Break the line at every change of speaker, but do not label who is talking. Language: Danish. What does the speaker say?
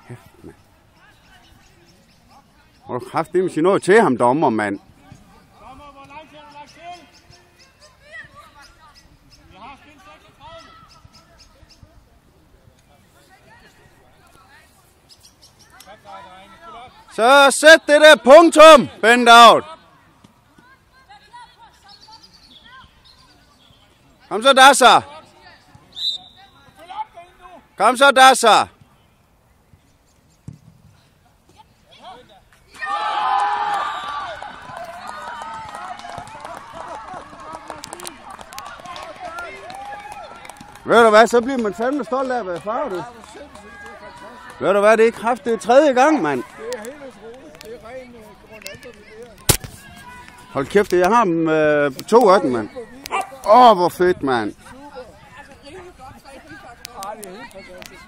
kæft, mand. Hvor du kraftedeme sige noget til ham, dommer, mand. Så sæt det der punktum, Bent out. Kom så, Dassa. Kom så, Dassa. Ved du hvad, så bliver man fandme stolt af at være farve, du. Ved du hvad, det er kraft, det er tredje gang, mand.
Det er helt utroligt. Det er ren grundalder.
Hold kæft, jeg har dem 2 af dem, mand. Hvor fedt, mand.
Det er helt fantastisk.